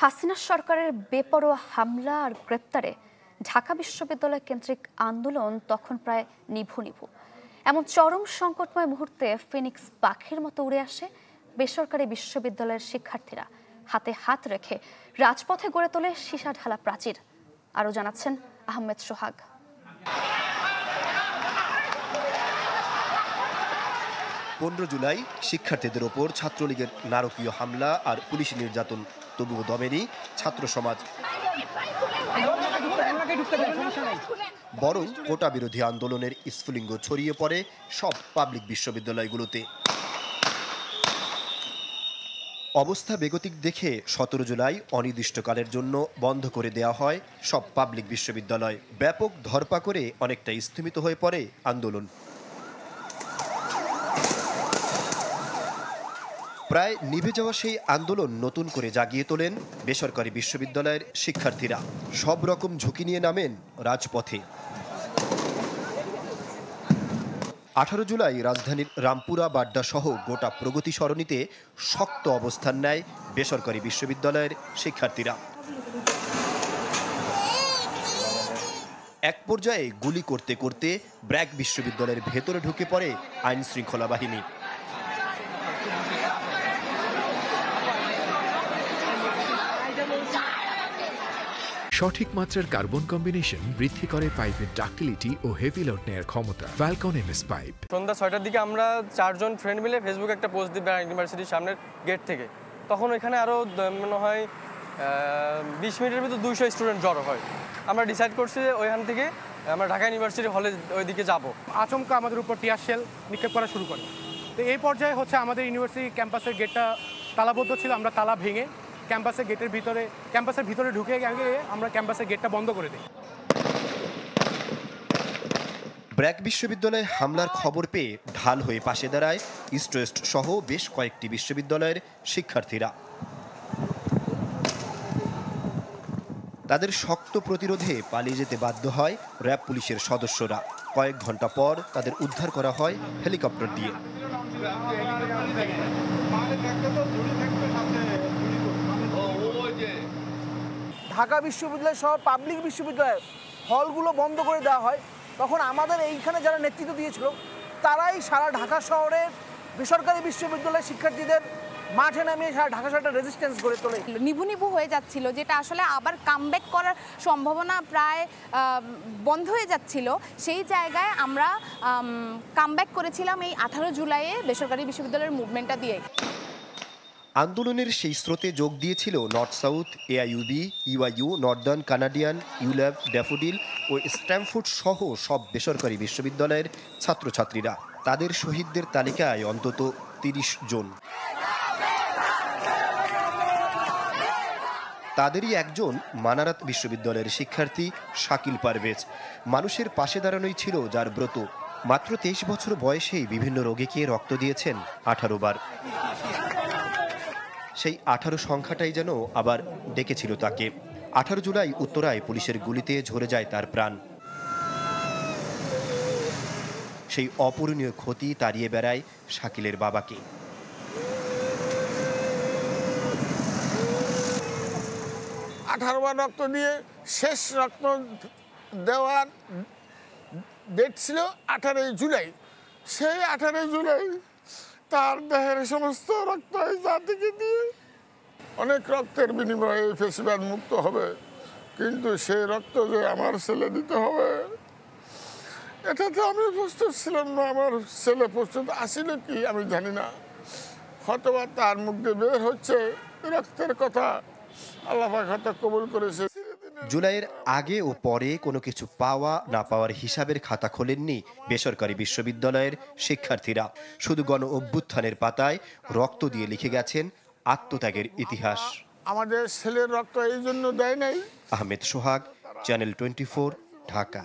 হাসিনা সরকারের বেপরোয়া হামলা আর গ্রেপ্তারে ঢাকা বিশ্ববিদ্যালয় কেন্দ্রিক আন্দোলন তখন প্রায় নিভু নিভু। এমন চরম সংকটময় মুহূর্তে ফিনিক্স পাখির মতো উড়ে আসে বেসরকারি বিশ্ববিদ্যালয়ের শিক্ষার্থীরা, হাতে হাত রেখে রাজপথে গড়ে তোলে সীসা ঢালা প্রাচীর। আরও জানাচ্ছেন আহমেদ সোহাগ। 15 জুলাই শিক্ষার্থীদের ওপর ছাত্রলীগের নারকীয় হামলা আর পুলিশি নির্যাতন, তবুও দমেনি ছাত্র সমাজ, বরং কোটা বিরোধী আন্দোলনের স্ফুলিঙ্গ ছড়িয়ে পড়ে সব পাবলিক বিশ্ববিদ্যালয়গুলোতে। অবস্থা বেগতিক দেখে 17 জুলাই অনির্দিষ্টকালের জন্য বন্ধ করে দেওয়া হয় সব পাবলিক বিশ্ববিদ্যালয়। ব্যাপক ধরপাকড়ে অনেকটা স্থগিত হয়ে পড়ে আন্দোলন। প্রায় নিভে যাওয়া সেই আন্দোলন নতুন করে জাগিয়ে তোলেন বেসরকারি বিশ্ববিদ্যালয়ের শিক্ষার্থীরা। সব রকম ঝুঁকি নিয়ে নামেন রাজপথে। 18 জুলাই রাজধানীর রামপুরা, বাড্ডা সহ গোটা প্রগতি সরণিতে শক্ত অবস্থান নেয় বেসরকারি বিশ্ববিদ্যালয়ের শিক্ষার্থীরা। এক পর্যায়ে গুলি করতে করতে ব্র্যাক বিশ্ববিদ্যালয়ের ভেতরে ঢুকে পড়ে আইন শৃঙ্খলা বাহিনী। সঠিক মাত্রার কার্বন কম্বিনেশন বৃদ্ধি করে পাইপের ডাক্টিলিটি ও হেভি লোড নেয়ার ক্ষমতা। Falcon MS pipe. সন্ধ্যা 6টার দিকে আমরা 4 জন ফ্রেন্ড মিলে ফেসবুকে একটা পোস্ট দিই ইউনিভার্সিটির সামনের গেট থেকে। তখন ওইখানে আরও মনে হয় 20 মিনিটের ভিতর 200 স্টুডেন্ট জড়ো হয়। আমরা ডিসাইড করছি যে ওইখান থেকে আমরা ঢাকা ইউনিভার্সিটি হলে ওইদিকে যাব। আচমকা আমাদের উপর টিয়ার শেল নিক্ষেপ করা শুরু করে। তো এই পর্যায়ে আমাদের ইউনিভার্সিটি ক্যাম্পাসের গেটটা তালাবদ্ধ ছিল, আমরা তালা ভেঙে ক্যাম্পাসের ভিতরে ঢুকে গিয়ে আমরা ক্যাম্পাসের গেটটা বন্ধ করে দিই। ব্র্যাক বিশ্ববিদ্যালয়ে হামলার খবর পেয়ে ঢাল হয়ে পাশে দাঁড়ায় ইস্ট ওয়েস্ট সহ বেশ কয়েকটি বিশ্ববিদ্যালয়ের শিক্ষার্থীরা। তাদের শক্ত প্রতিরোধে পালিয়ে যেতে বাধ্য হয় র্যাব পুলিশের সদস্যরা। কয়েক ঘন্টা পর তাদের উদ্ধার করা হয় হেলিকপ্টার দিয়ে। ঢাকা বিশ্ববিদ্যালয় সহ পাবলিক বিশ্ববিদ্যালয়ের হলগুলো বন্ধ করে দেওয়া হয়। তখন আমাদের এইখানে যারা নেতৃত্ব দিয়েছিল তারাই সারা ঢাকা শহরের বেসরকারি বিশ্ববিদ্যালয়ের শিক্ষার্থীদের মাঠে নামিয়ে সারা ঢাকা শহরটা রেজিস্ট্যান্স গড়ে তোলে। নিভু নিভু হয়ে যাচ্ছিল, যেটা আসলে আবার কামব্যাক করার সম্ভাবনা প্রায় বন্ধ হয়ে যাচ্ছিল। সেই জায়গায় আমরা কামব্যাক করেছিলাম এই 18 জুলাইয়ে বেসরকারি বিশ্ববিদ্যালয়ের মুভমেন্টটা দিয়ে। আন্দোলনের সেই স্রোতে যোগ দিয়েছিল North South, AIUB, UIU, Northern Canadian, ULAB, Daffodil ও স্ট্যামফোর্ড সহ সব বেসরকারি বিশ্ববিদ্যালয়ের ছাত্রছাত্রীরা। তাদের শহীদদের তালিকায় অন্তত 30 জন। তাদেরই একজন মানারাত বিশ্ববিদ্যালয়ের শিক্ষার্থী শাকিল পারভেজ। মানুষের পাশে দাঁড়ানোই ছিল যার ব্রত। মাত্র 23 বছর বয়সেই বিভিন্ন রোগে গিয়ে রক্ত দিয়েছেন 18 বার। সেই 18 সংখ্যাটাই যেন আবার ডেকেছিল তাকে। 18 জুলাই উত্তরায় পুলিশের গুলিতে ঝরে যায় তার প্রাণ। সেই অপূরণীয় ক্ষতি তাড়িয়ে বেড়ায় শাকিলের বাবাকে। বার রক্ত দিয়ে শেষ রক্ত দেওয়ার ডেট ছিল 18 জুলাই। সেই 18 জুলাই তার দেহের সমস্ত রক্ত এই জাতিকে দিয়ে অনেক রক্তের বিনিময়ে এই ফেসিবাদ মুক্ত হবে, কিন্তু সেই রক্ত যে আমার ছেলে দিতে হবে এটাতে আমি প্রস্তুত ছিলাম না। আমার ছেলে প্রস্তুত আসিল কি আমি জানি না, হয়তোবা তার মুখ দিয়ে বের হচ্ছে রক্তের কথা। আল্লাহ পাক হয়তো কবুল করেছে। জুলাইয়ের আগে ও পরে কোনো কিছু পাওয়া না পাওয়ার হিসাবের খাতা খোলেননি বেসরকারি বিশ্ববিদ্যালয়ের শিক্ষার্থীরা। শুধু গণ অভ্যুত্থানের পাতায় রক্ত দিয়ে লিখে গেছেন আত্মত্যাগের ইতিহাস। আমাদের ছেলের রক্ত এই জন্য দেয় নাই। আহমেদ সোহাগ, চ্যানেল 24, ঢাকা।